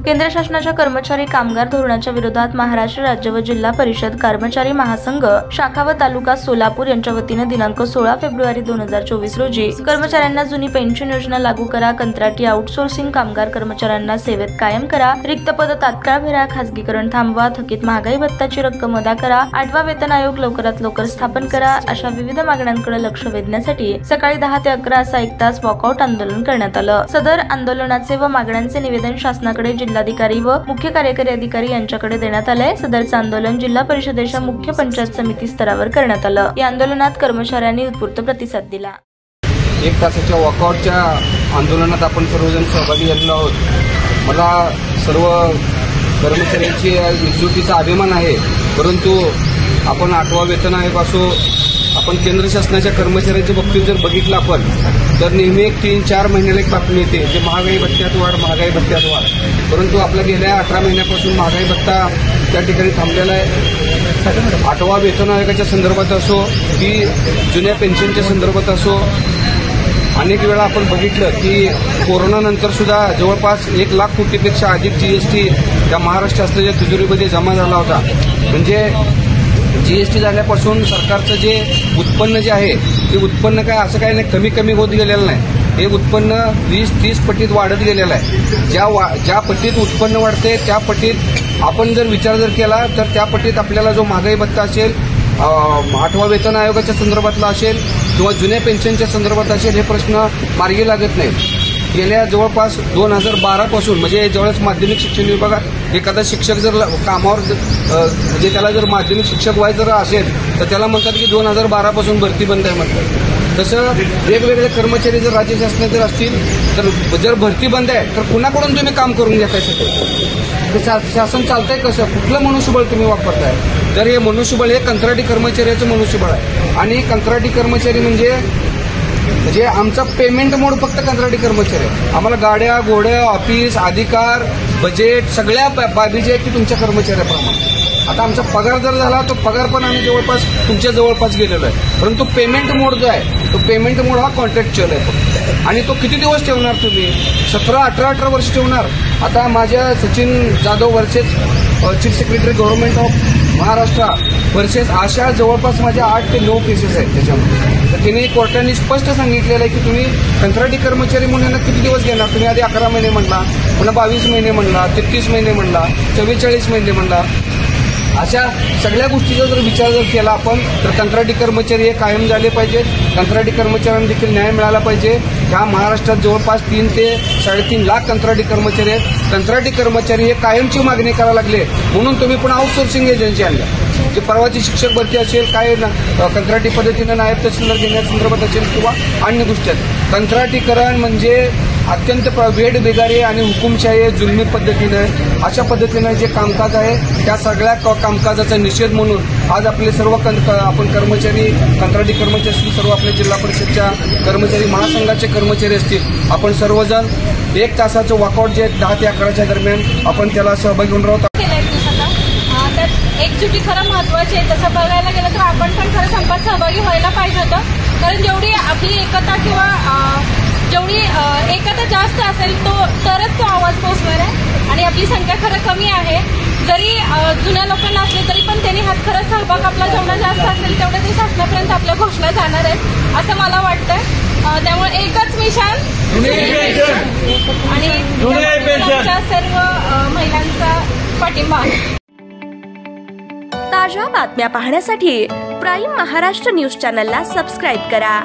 केंद्र शासनाच्या कर्मचारी कामगार धोरणाच्या विरोधात महाराष्ट्र राज्य व जिल्हा परिषद कर्मचारी महासंघ शाखा व तालुका सोलापूर यांच्या वतीने दिनांक 16 फेब्रुवारी 2024 रोजी कर्मचाऱ्यांना जुनी पेन्शन योजना लागू करा, कंत्राटी आउटसोर्सिंग कामगार कर्मचाऱ्यांना सेवेत कायम करा, रिक्त पद तात्काळ भरा, खासगीकरण थांबवा, थकीत महागाई भत्त्याची रक्कम अदा करा, 8वा वेतन आयोग लवकरात लवकर स्थापन करा अशा विविध मागण्यांकडे लक्ष वेधण्यासाठी सकाळी 10 ते 11 असा 1 तास वॉकआउट आंदोलन करण्यात आलं। सदर आंदोलनाचे व मागण्यांचे निवेदन शासनाकडे जिल्हाधिकारी व मुख्य कार्यकारी अधिकारी यांच्याकडे देण्यात आले। सदरचे आंदोलन जिल्हा परिषदेच्या मुख्य पंचायत समिती स्तरावर करण्यात आलं। या आंदोलनात कर्मचाऱ्यांनी उत्स्फूर्त प्रतिसाद दिला। 1 तासाच्या वॉकआउटच्या आंदोलनात आपण सर्वजण सहभागी झालेलो आहोत। मला सर्व कर्मचाऱ्यांची एकजुटीचा अभिमान आहे, परंतु आपण 8वा वेतन आयोग असो, आपण केंद्र शासनाच्या कर्मचाऱ्यांच्या बाबतीत जर बघितलं आपण तर नेहमी 3-4 महिन्याला एक बातमी येते जे महागाई भत्त्यात वाढ, महागाई भत्त्यात वाढ, परंतु आपल्या गेल्या 18 महिन्यापासून महागाई भत्ता त्या ठिकाणी थांबलेला आहे। 8वा वेतन आयोगाच्या संदर्भात असो की जुन्या पेन्शनच्या संदर्भात असो, अनेक वेळा आपण बघितलं की कोरोनानंतर सुद्धा जवळपास 1 लाख कोटीपेक्षा अधिक जीएसटी त्या महाराष्ट्र शासनाच्या तिजोरीमध्ये जमा झाला होता। म्हणजे जीएसटी झाल्यापासून सरकारचं जे उत्पन्न जे आहे ते उत्पन्न काय असं काही नाही कमी होत गेलेलं नाही, हे उत्पन्न 20-30 पटीत वाढत गेलेलं आहे। ज्या पटीत उत्पन्न वाढते त्या पटीत आपण जर विचार केला तर त्या पटीत आपल्याला जो महागाई भत्ता असेल, 8वा वेतन आयोगाच्या संदर्भातला असेल किंवा जुन्या पेन्शनच्या संदर्भात असेल, हे प्रश्न मार्गी लागत नाहीत। गेल्या जवळपास 2012 पासून म्हणजे जवळच माध्यमिक शिक्षण विभागात एखादा शिक्षक जर कामावर म्हणजे त्याला जर माध्यमिक शिक्षक व्हायचं असेल तर त्याला म्हणतात की 2012 पासून भरती बंद आहे म्हणतात। तसं वेगवेगळे कर्मचारी जर राज्य शासनात जर असतील तर जर भरती बंद आहे तर कुणाकडून तुम्ही काम करून घेताय? शासन चालतंय कसं? कुठलं मनुष्यबळ तुम्ही वापरताय? तर हे मनुष्यबळ हे कंत्राटी कर्मचाऱ्याचं मनुष्यबळ आहे। आणि कंत्राटी कर्मचारी म्हणजे आमचा पेमेंट मोड फक्त कंत्राटी कर्मचारी आहे। आम्हाला गाड्या, घोड्या, ऑफिस, अधिकार, बजेट सगळ्या बाबी जे आहेत ती तुमच्या कर्मचाऱ्याप्रमाणे। आता आमचा पगार जर झाला तो पगार पण आम्ही जवळपास तुमच्या जवळपास गेलेलो आहे, परंतु पेमेंट मोड जो आहे तो पेमेंट मोड हा कॉन्ट्रॅक्च्युअल आहे आणि तो किती दिवस ठेवणार तुम्ही? 17-18 वर्ष ठेवणार। आता माझ्या Sachin Jadhav versus chief secretary government of Maharashtra versus अशा जवळपास माझ्या 8 ते 9 केसेस आहेत त्याच्यामध्ये। तर तिने कोर्टाने स्पष्ट सांगितलेलं आहे की तुम्ही कंत्राटी कर्मचारी म्हणून किती दिवस घेणार? तुम्ही आधी 11 महिने म्हणला, पुन्हा 22 महिने म्हणला, 33 महिने म्हणला, 44 महिने म्हणला। अशा सगळ्या गोष्टीचा जर विचार केला आपण तर कंत्राटी कर्मचारी हे कायम झाले पाहिजेत। कंत्राटी कर्मचाऱ्यांना देखील न्याय मिळाला पाहिजे। ह्या महाराष्ट्रात जवळपास 3 ते 3.5 लाख कंत्राटी कर्मचारी आहेत। कंत्राटी कर्मचारी हे कायमची मागणी करायला लागले म्हणून तुम्ही पण आउटसोर्सिंग एजन्सी आणल्या, जे परवाची शिक्षक भरती असेल, काय कंत्राटी पद्धतीनं नायब तहसीलदार घेण्यासंदर्भात असेल किंवा अन्य गोष्टी आहेत। कंत्राटीकरण म्हणजे अत्यंत वेठबिगारी आणि हुकुमशाही जुलमी पद्धतीनं अशा पद्धतीनं जे कामकाज आहे त्या सगळ्या कामकाजाचा निषेध म्हणून आज आपले सर्व आपण कर्मचारी, कंत्राटी कर्मचारी असतील, सर्व आपल्या जिल्हा परिषदच्या कर्मचारी महासंघाचे कर्मचारी असतील, आपण सर्वजण 1 तासाचं वॉकआउट जे 10 ते 11च्या दरम्यान आपण त्याला सहभागी होऊन राहतो। एकजुटी खरं महत्वाची आहे। तसं बघायला गेलं तर आपण पण खरं संपात सहभागी व्हायला पाहिजे होतं, कारण जेवढी आपली एकता किंवा जेवढी एकता जास्त असेल तरच तो आवाज पोहोचणार आहे। आणि आपली संख्या खरं कमी आहे, जरी जुन्या लोकांना असले तरी पण त्यांनी हा खरं सहभाग आपला जेवढा जास्त असेल तेवढं ते शासनापर्यंत आपल्या घोषणा जाणार आहेत असं मला वाटतंय। त्यामुळे एकच मिशन आणि सर्व महिलांचा पाठिंबा। ताज्या बातम्या पाहण्यासाठी प्राईम महाराष्ट्र न्यूज चॅनलला सबस्क्राईब करा।